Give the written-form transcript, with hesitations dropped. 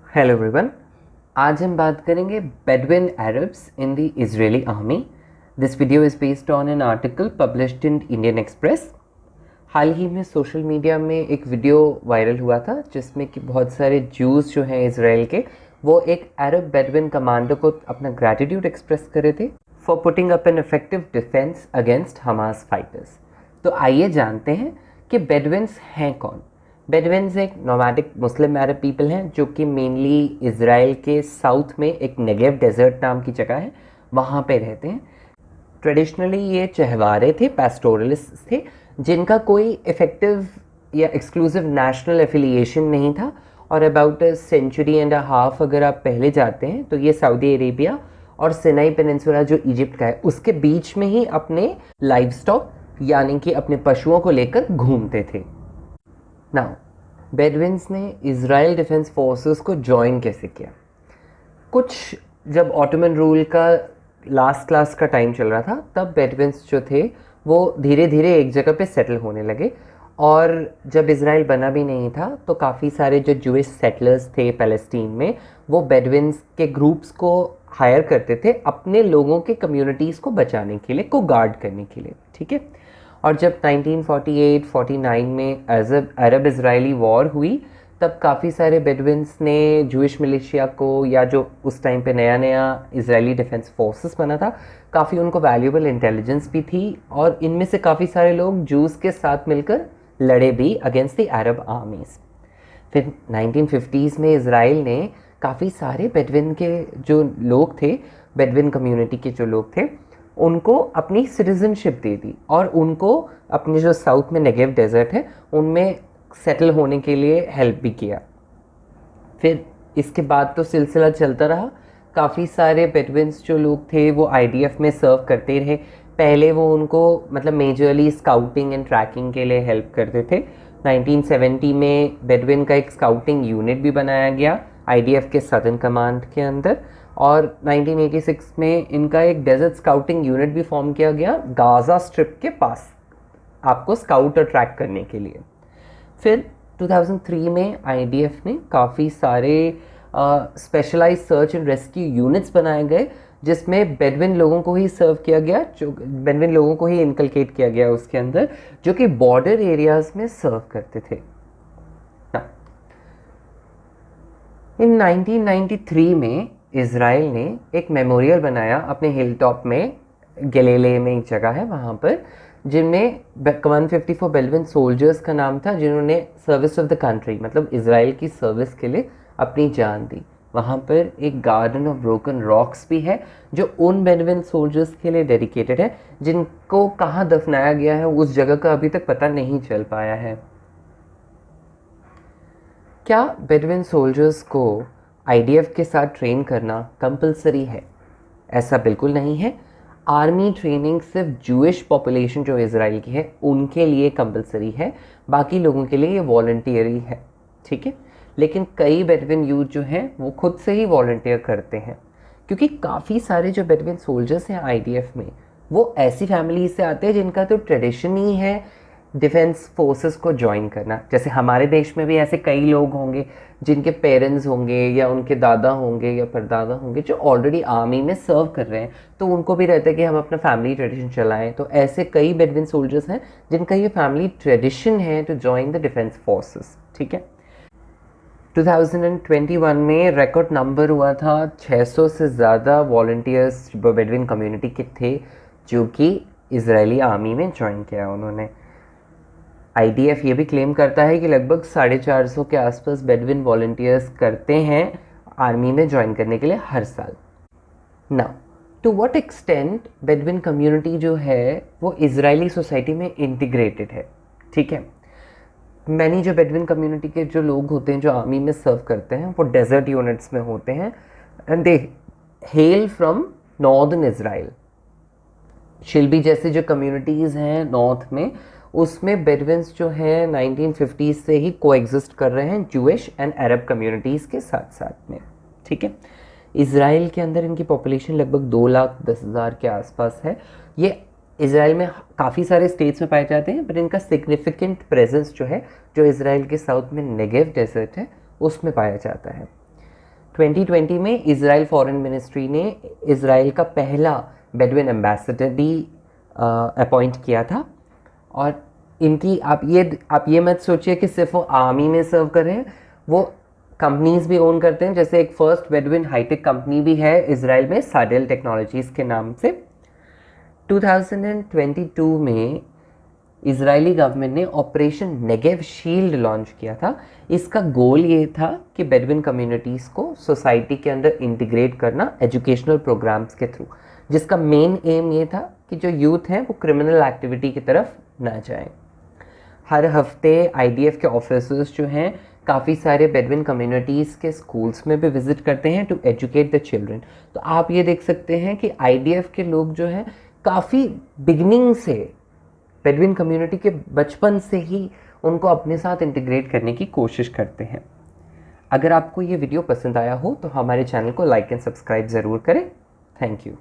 Hello everyone. आज हम बात करेंगे Bedouin Arabs in the Israeli army. This video is based on an article published in Indian Express. हाल ही में सोशल मीडिया में एक वीडियो वायरल हुआ था जिसमें कि बहुत सारे ज्यूज़ जो हैं इजराइल के, वो एक अरब बेडविन कमांडो को अपना ग्रैटिट्यूड एक्सप्रेस करे थे for putting up an effective defence against Hamas fighters. तो आइए जानते हैं कि बेडविन्स हैं कौन। बेडविन्स एक नोमैडिक मुस्लिम अरब पीपल हैं जो कि मेनली इज़राइल के साउथ में एक नेगेव डेजर्ट नाम की जगह है, वहाँ पे रहते हैं। ट्रेडिशनली ये चहवारे थे, पैस्टोरलिस्ट थे, जिनका कोई इफेक्टिव या एक्सक्लूसिव नेशनल एफिलिएशन नहीं था। और about a century and a half अगर आप पहले जाते हैं तो ये सऊदी अरेबिया और सिनाई पेनिनसुला जो इजिप्ट का है उसके बीच में ही अपने लाइव स्टॉक यानी कि अपने पशुओं को लेकर घूमते थे। नाउ बेडविन्स ने इज़राइल डिफेंस फोर्सेस को ज्वाइन कैसे किया? कुछ जब ऑटोमन रूल का लास्ट क्लास का टाइम चल रहा था तब बेडविन्स जो थे वो धीरे धीरे एक जगह पे सेटल होने लगे। और जब इज़राइल बना भी नहीं था तो काफ़ी सारे जो जूइश सेटलर्स थे पैलेस्टीन में, वो बेडविन्स के ग्रुप्स को हायर करते थे अपने लोगों के कम्युनिटीज़ को बचाने के लिए, को गार्ड करने के लिए। ठीक है। और जब 1948-49 में अरब इज़राइली वॉर हुई तब काफ़ी सारे बेडविन्स ने जूइश मिलिशिया को, या जो उस टाइम पे नया नया इज़राइली डिफेंस फोर्सेस बना था, काफ़ी उनको वैल्यूएबल इंटेलिजेंस भी थी और इनमें से काफ़ी सारे लोग जूस के साथ मिलकर लड़े भी अगेंस्ट द अरब आर्मीज़। फिर 1950s में इज़राइल ने काफ़ी सारे बेडविन के जो लोग थे, बेडविन कम्युनिटी के जो लोग थे, उनको अपनी सिटीजनशिप दे दी और उनको अपने जो साउथ में नेगेव डेजर्ट है उनमें सेटल होने के लिए हेल्प भी किया। फिर इसके बाद तो सिलसिला चलता रहा। काफ़ी सारे बेडविन्स जो लोग थे वो आईडीएफ में सर्व करते रहे। पहले वो उनको मतलब मेजरली स्काउटिंग एंड ट्रैकिंग के लिए हेल्प करते थे। 1970 में बेडविन का एक स्काउटिंग यूनिट भी बनाया गया आईडीएफ के सदर्न कमांड के अंदर, और 1986 में इनका एक डेजर्ट स्काउटिंग यूनिट भी फॉर्म किया गया गाज़ा स्ट्रिप के पास, आपको स्काउट और ट्रैक करने के लिए। फिर 2003 में आईडीएफ ने काफ़ी सारे specialised search and rescue units बनाए गए जिसमें बेडविन लोगों को ही सर्व किया गया, जो बेडविन लोगों को ही इनकलकेट किया गया उसके अंदर, जो कि बॉर्डर एरियाज में सर्व करते थे। इन 1993 में इज़राइल ने एक मेमोरियल बनाया अपने हिल टॉप में, गलीले में एक जगह है वहाँ पर, जिनमें 154 बेडविन सोल्जर्स का नाम था जिन्होंने सर्विस ऑफ द कंट्री मतलब इज़राइल की सर्विस के लिए अपनी जान दी। वहाँ पर एक गार्डन ऑफ ब्रोकन रॉक्स भी है जो उन बेडविन सोल्जर्स के लिए डेडिकेटेड है जिनको कहाँ दफनाया गया है उस जगह का अभी तक पता नहीं चल पाया है। क्या बेडविन सोल्जर्स को आईडीएफ के साथ ट्रेन करना कंपलसरी है? ऐसा बिल्कुल नहीं है। आर्मी ट्रेनिंग सिर्फ जूइश पॉपुलेशन जो इज़राइल की है उनके लिए कंपलसरी है, बाकी लोगों के लिए ये वॉलंटियरी है। ठीक है। लेकिन कई बेडविन यूथ जो हैं वो खुद से ही वॉलंटियर करते हैं, क्योंकि काफ़ी सारे जो बेडविन सोल्जर्स हैं आईडीएफ में वो ऐसी फैमिली से आते हैं जिनका तो ट्रेडिशन ही है डिफेंस फोर्सेस को ज्वाइन करना। जैसे हमारे देश में भी ऐसे कई लोग होंगे जिनके पेरेंट्स होंगे या उनके दादा होंगे या परदादा होंगे जो ऑलरेडी आर्मी में सर्व कर रहे हैं, तो उनको भी रहता है कि हम अपना फैमिली ट्रेडिशन चलाएं। तो ऐसे कई बेडविन सोल्जर्स हैं जिनका ये फैमिली ट्रेडिशन है to join the defence forces. ठीक है। 2021 में रिकॉर्ड नंबर हुआ था 600 से ज़्यादा वॉलंटियर्स बेडविन कम्युनिटी के थे जो कि इजरायली आर्मी में ज्वाइन किया उन्होंने। आईडीएफ ये भी क्लेम करता है कि लगभग 450 के आसपास बेडविन वॉलंटियर्स करते हैं आर्मी में ज्वाइन करने के लिए हर साल। Now to what extent Bedouin community जो है वो इजरायली सोसाइटी में इंटीग्रेटेड है। ठीक है। मैनी जो बेडविन कम्युनिटी के जो लोग होते हैं जो आर्मी में सर्व करते हैं वो डेजर्ट यूनिट्स में होते हैं and they hail from northern Israel. शिल्बी जैसे जो कम्युनिटीज़ हैं नॉर्थ में, उसमें बेडविन्स जो हैं 1950s से ही कोएग्जिस्ट कर रहे हैं जूइश एंड अरब कम्युनिटीज़ के साथ साथ में। ठीक है। इज़राइल के अंदर इनकी पॉपुलेशन लगभग 2,10,000 के आसपास है। ये इज़राइल में काफ़ी सारे स्टेट्स में पाए जाते हैं, बट इनका सिग्निफिकेंट प्रेजेंस जो है जो इज़राइल के साउथ में नेगेव डेजर्ट है उसमें पाया जाता है। 2020 में इज़राइल फॉरेन मिनिस्ट्री ने इज़राइल का पहला बेडुइन एम्बेसडर भी अपॉइंट किया था। और इनकी आप ये मत सोचिए कि सिर्फ वो आर्मी में सर्व कर रहे हैं, वो कंपनीज भी ओन करते हैं। जैसे एक फर्स्ट बेडुइन हाईटेक कंपनी भी है इज़राइल में, साडेल टेक्नोलॉजीज़ के नाम से। 2022 में इजरायली गवर्नमेंट ने ऑपरेशन नेगेव शील्ड लॉन्च किया था। इसका गोल ये था कि बेडुइन कम्युनिटीज़ को सोसाइटी के अंदर इंटीग्रेट करना एजुकेशनल प्रोग्राम्स के थ्रू, जिसका मेन एम ये था कि जो यूथ हैं वो क्रिमिनल एक्टिविटी की तरफ ना जाएं। हर हफ्ते आईडीएफ के ऑफिसर्स जो हैं काफ़ी सारे बेडुइन कम्युनिटीज़ के स्कूल्स में भी विज़िट करते हैं टू एजुकेट द चिल्ड्रन। तो आप ये देख सकते हैं कि आईडीएफ के लोग जो हैं काफ़ी बिगनिंग से बेडुइन कम्युनिटी के बचपन से ही उनको अपने साथ इंटीग्रेट करने की कोशिश करते हैं। अगर आपको ये वीडियो पसंद आया हो तो हमारे चैनल को लाइक एंड सब्सक्राइब ज़रूर करें। Thank you.